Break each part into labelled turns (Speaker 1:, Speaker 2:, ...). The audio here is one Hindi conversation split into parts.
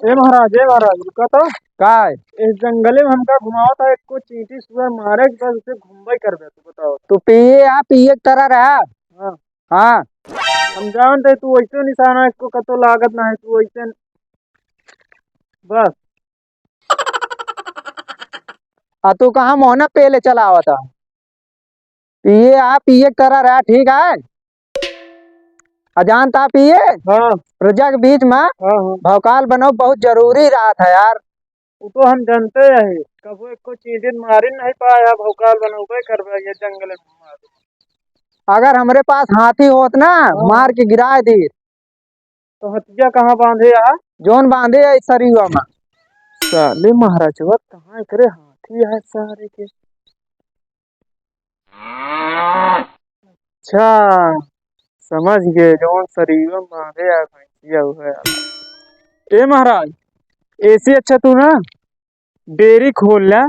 Speaker 1: ए महाराज, ए महाराज, रुका तो।
Speaker 2: काय
Speaker 1: इस जंगले में हमका घुमाओ था, एक को चींटी सुबह मारे के बाद उसे घुमबई कर दे, तू बताओ।
Speaker 2: तू पिए आ पिए के तरह रहा।
Speaker 1: हाँ।
Speaker 2: हाँ।
Speaker 1: हम जानते तू वैसे निशाना, इसको कतो लागत ना है, तू वैसे बस।
Speaker 2: तू कहाँ मोहना पेले चला हुआ था। पिए आ पिए के तरह रहा, ठीक है। अजान था पिए
Speaker 1: हाँ
Speaker 2: प्रजा के बीच में
Speaker 1: हाँ हाँ।
Speaker 2: भौकाल बनो बहुत जरूरी रहा था यार।
Speaker 1: वो तो हम जानते है, कबो एक को चींटी मारी नहीं पाया, भौकाल बनोबे कर ये जंगल में घुमा दे।
Speaker 2: अगर हमरे पास हाथी होत ना
Speaker 1: हाँ।
Speaker 2: मार के गिरा दी।
Speaker 1: तो हथिया कहाँ बांधे यार?
Speaker 2: जोन बांधे है सरिया में।
Speaker 1: साले महाराज वत कहाँ करे, हाथी है सारे के। अच्छा, समझ गए, जौन शरीर में बांधे है भैंसिया वो है। ए महाराज, ऐसे अच्छा तू ना डेयरी खोल ले।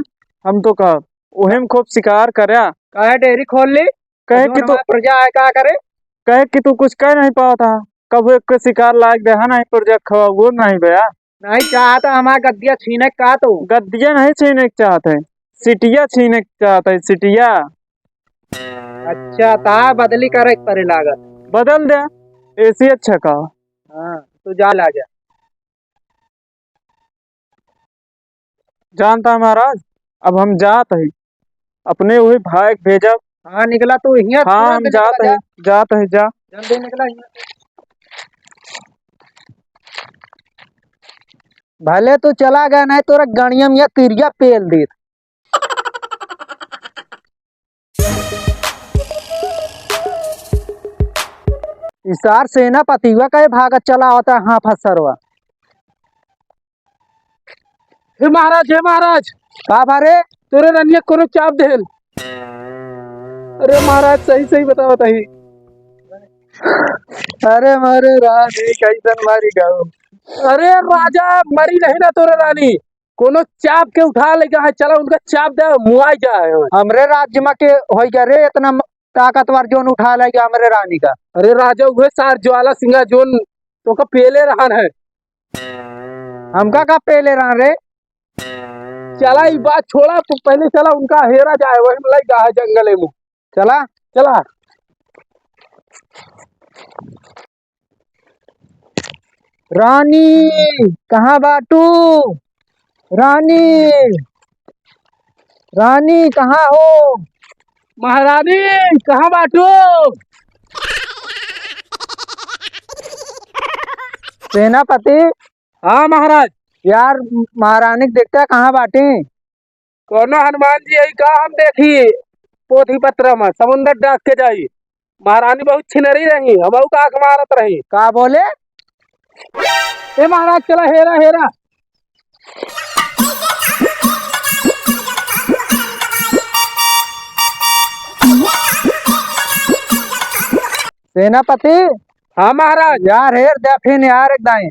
Speaker 1: हम तो कह ओहे में खूब शिकार करया।
Speaker 2: कहे डेयरी खोल ली।
Speaker 1: कहे कि तू
Speaker 2: प्रजा है क्या करे।
Speaker 1: कहे कि तू कुछ कह नहीं पाता था। कब एक को शिकार लायक दे नहीं प्रोजेक्ट खवा वो नहीं गया।
Speaker 2: नहीं चाहता हमारा गद्दिया छीने का तो।
Speaker 1: गद्दिया नहीं छीने के चाहते, सिटिया छीने के चाहते है, सिटिया।
Speaker 2: अच्छा ता बदली करे परे लागत।
Speaker 1: बदल दे, ऐसे अच्छा कहा।
Speaker 2: हाँ तू जा ला जा।
Speaker 1: जानता है महाराज, अब हम जात है अपने वही भाई के भेजब।
Speaker 2: हाँ निकला तू यहाँ
Speaker 1: हाँ
Speaker 2: तुरंत
Speaker 1: हम
Speaker 2: निकला
Speaker 1: जात
Speaker 2: जा।
Speaker 1: है, जात है जा।
Speaker 2: जल्दी निकला यहाँ। भले तू चला गया नहीं तोरा गणियम या तिरिया पेल दी। इसार सेनापतिवा का भागत चला होता हाँ फसरवा।
Speaker 1: हे महाराज, हे महाराज,
Speaker 2: का बारे
Speaker 1: तोरे रनिया कोनो चाप देल। अरे महाराज सही सही बताओ तही।
Speaker 2: अरे मारे रानी कैसन मारी गाओ।
Speaker 1: अरे राजा मरी नहीं ना तोरे रानी, कोनो चाप के उठा लेगा है, चला उनका चाप दे मुआई जाए।
Speaker 2: हमरे राज्य में के हो गया रे इतना ताकतवर जोन उठा लेगा हमरे रानी का।
Speaker 1: अरे राजा हुए सार ज्वाला सिंह जोन तो का पेले रहन है।
Speaker 2: हमका का पेले रहा रे।
Speaker 1: चला ये बात छोड़ा, तो पहले चला उनका हेरा जाए, वही में लग है जंगले में।
Speaker 2: चला
Speaker 1: चला।
Speaker 2: रानी कहाँ बाटू। रानी रानी कहाँ हो।
Speaker 1: महारानी कहाँ बाटू।
Speaker 2: सेनापति
Speaker 1: हाँ महाराज।
Speaker 2: यार महारानी को देखता कहाँ बाटे।
Speaker 1: कोनो हनुमान जी यही का हम देखी पोथी पत्र में समुद्र डाक के जाई। महारानी बहुत छिनरी रही, हम का आंख मारत रही।
Speaker 2: का बोले
Speaker 1: ए महाराज चला हेरा हेरा।
Speaker 2: सेनापति।
Speaker 1: हाँ महाराज।
Speaker 2: यार हेर दे फिर यार एक दाएं।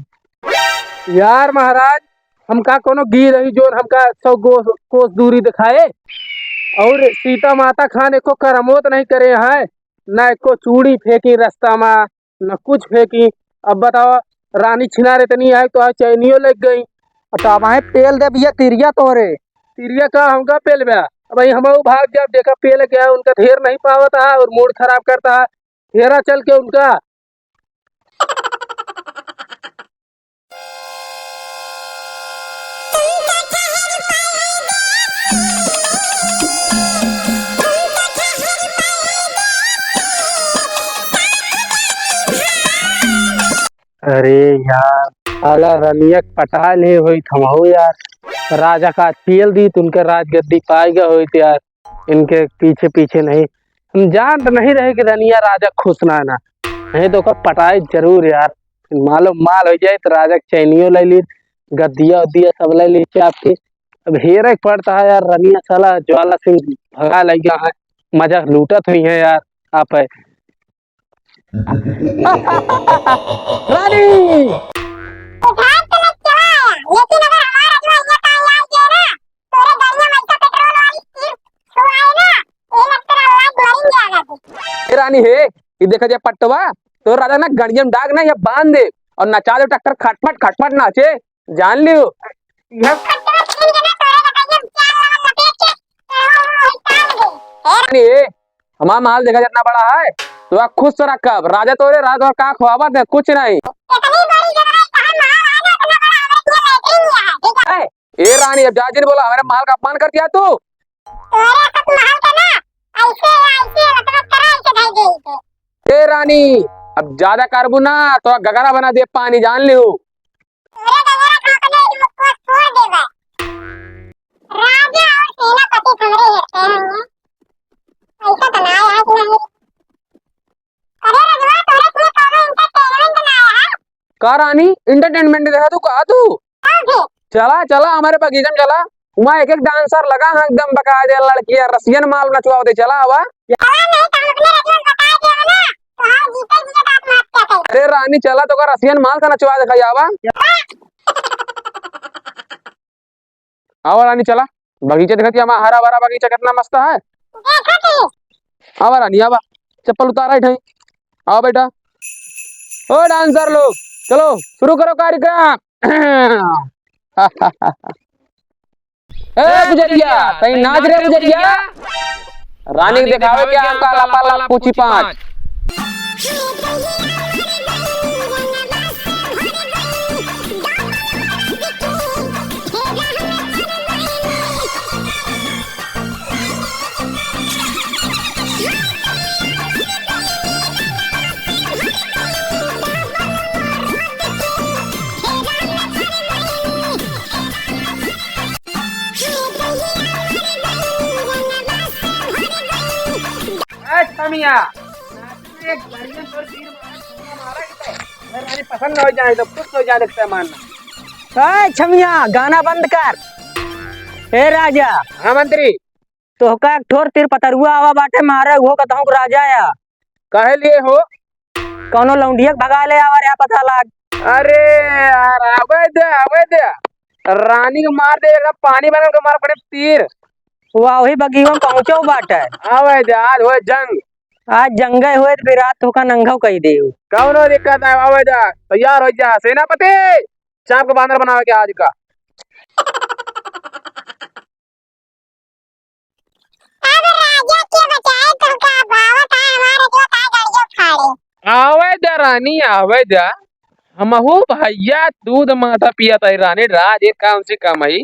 Speaker 1: यार महाराज, हमका कोनो गिर रही जोन हमका 100 कोस दूरी दिखाए, और सीता माता खान एको करमोत नहीं करे है, न एको चूड़ी फेंकी रास्ता में, न कुछ फेंकी। अब बताओ रानी छिनार इतनी है तो चैनियो लग गई।
Speaker 2: अब पेल दे भैया तिरिया तोरे।
Speaker 1: तिरिया का हमका पेल बया। अब भाई हम भाग जब देखा पेल गया, उनका धेर नहीं पावता है और मूड खराब करता है। हेरा चल के उनका। अरे यार अला रनियक पटा ले हुई थमाओ यार। राजा का पेल दी तो उनके राजगद्दी पाएगा हुई यार, इनके पीछे पीछे नहीं। हम जान नहीं रहे कि रनिया राजा खुश ना ना, नहीं तो का पटाए जरूर यार। मालूम माल हो जाए तो राजा चैनियो ले ली, गद्दिया उद्दिया सब ले ली चाप के। अब हेरे पड़ता है यार, रनिया साला ज्वाला सिंह भगा लग गया है, मजा लूटत हुई है यार। आप है
Speaker 2: रानी
Speaker 1: रानी है ये देखा जाए पट्टवा तो राजा ना गणियम डाग ना या बांध दे और नचा दे, ट्रैक्टर खटपट खटपट नाचे। जान लियो। ये हमारा माल देखा जितना बड़ा है तो आप खुश तो रखब राजा तोरे रात और का खुआवत है कुछ नहीं। ए, ए रानी अब जाजी ने बोला हमारे माल का अपमान कर दिया तू। ए रानी अब ज्यादा करबू ना तो गगरा बना दे पानी जान लियो। का रानी इंटरटेनमेंट देखा तू कहा तू चला चला हमारे बगीचे में चला वहाँ एक एक डांसर लगा है एकदम बकायदे लड़कियां रसियन माल नचवाओ दे चला हवा। अरे रानी चला तो का रसियन माल का नचवा दिखाई आवा। आवा रानी चला बगीचा दिखाती हमारा हरा भरा बगीचा कितना मस्त है। आवा रानी आवा चप्पल उतारा ही आओ बेटा। ओ डांसर लोग चलो शुरू करो कार्यक्रम। ए गुजरिया कहीं नाच रहे गुजरिया रानी दिखावे क्या आपका लापा लाप पूछी पांच। रानी पसंद हो जाए तो खुश हो जाए मानना।
Speaker 2: छमिया गाना बंद कर। हे राजा
Speaker 1: हाँ मंत्री
Speaker 2: तो का एक ठोर तीर पतरुआ आवा बाटे मारे वो कहता हूँ राजा या
Speaker 1: कहे लिए हो
Speaker 2: कौनो लौंडिया भगा ले आवा रे पता लाग।
Speaker 1: अरे यार अवैध रानी को मार देगा पानी बना के मार पड़े तीर
Speaker 2: वही बगीवा में पहुंचो बाटे
Speaker 1: अवैध आज हो जंग
Speaker 2: आज जंगे हुए तो विराट तो का नंगा कही दे
Speaker 1: कौनो दिक्कत है अवैध तैयार हो जा सेनापति चाप को बांदर बनावे के आज का। अवैध रानी अवैध हमहू भैया दूध माथा पिया था रानी राज एक काम से कम है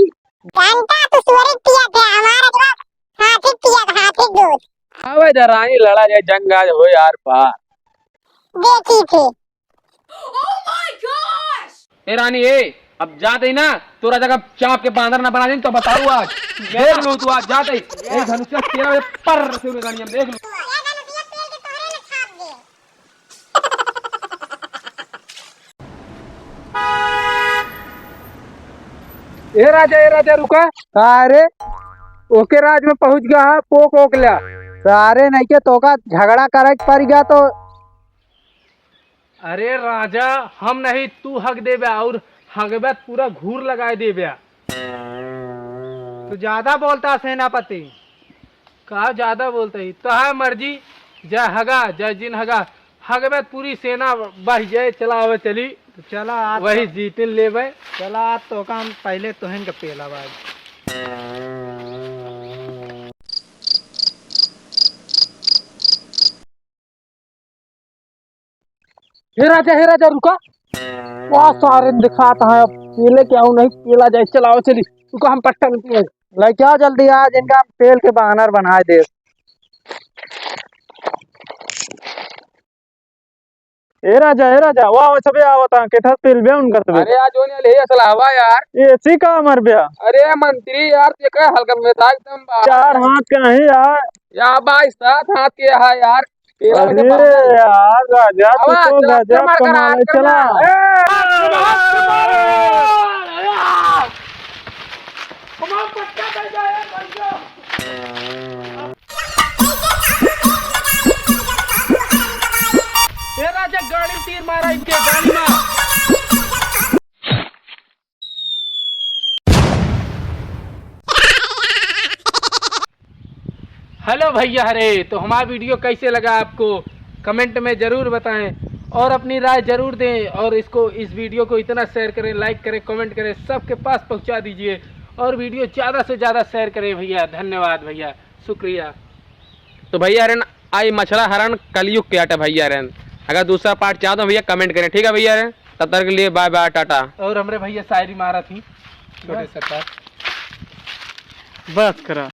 Speaker 1: अवैध रानी लड़ा जाए जंग आज हो यार पार
Speaker 3: देखी थी।
Speaker 1: ए रानी ए अब जाते ही ना तोरा जगह चाप के बांदर ना बना दे तो बताऊ आज देख लो तू आज जाते ही धनुष तेरा पर से गाड़ी हम देख लो। ए राजा रुका
Speaker 2: अरे
Speaker 1: ओके राज में पहुंच गया है पोक ओकला
Speaker 2: सारे नहीं के तो का झगड़ा करे पड़ गया तो
Speaker 4: अरे राजा हम नहीं तू हक देबे और हकबे पूरा घूर लगाए देबे।
Speaker 2: तू ज्यादा बोलता सेनापति
Speaker 4: का ज्यादा बोलते ही तो है मर्जी जय हगा जय जिन हगा हगबे पूरी सेना बह जाए चला आवे चली
Speaker 2: तो चला आज
Speaker 4: वही जीतिन लेबे।
Speaker 2: चला आज तो का हम पहले तोहन के पेला बाज।
Speaker 1: हे राजा रुका बहुत सारे दिखाता है अब पीले क्या हूँ नहीं पीला जाए चलाओ चली रुका हम पट्टा में
Speaker 2: ले क्या जल्दी आज इनका हम पेल के बहानर बना दे।
Speaker 1: ए राजा वाह सबे आवता केठा पेल बे उनका तबे। अरे आज होने ले असला हवा यार
Speaker 2: ऐसी का मर बया।
Speaker 1: अरे मंत्री यार ये क्या हल्का में था एकदम
Speaker 2: चार हाथ का नहीं यार
Speaker 1: या बाईस सात हाथ के है यार।
Speaker 2: अरे यार राजा तू तो गजब कमाल चला।
Speaker 4: राजा गाड़ी तीर मारा इनके गाड़ी में। हेलो भैया हरे तो हमारा वीडियो कैसे लगा आपको कमेंट में जरूर बताएं और अपनी राय जरूर दें और इसको इस वीडियो को इतना शेयर करें, लाइक करें, कमेंट करें, सबके पास पहुंचा दीजिए और वीडियो ज़्यादा से ज़्यादा शेयर करें भैया। धन्यवाद भैया, शुक्रिया।
Speaker 5: तो भैया रन आई मछला हरण कलयुग के आटा भैया रन। अगर दूसरा पार्ट चाहो तो भैया कमेंट करें, ठीक है भैया रन। तब तक के लिए बाय बाय, टाटा।
Speaker 4: और हमरे भैया शायरी मारा थी छोटे सरकार।
Speaker 1: बस करा।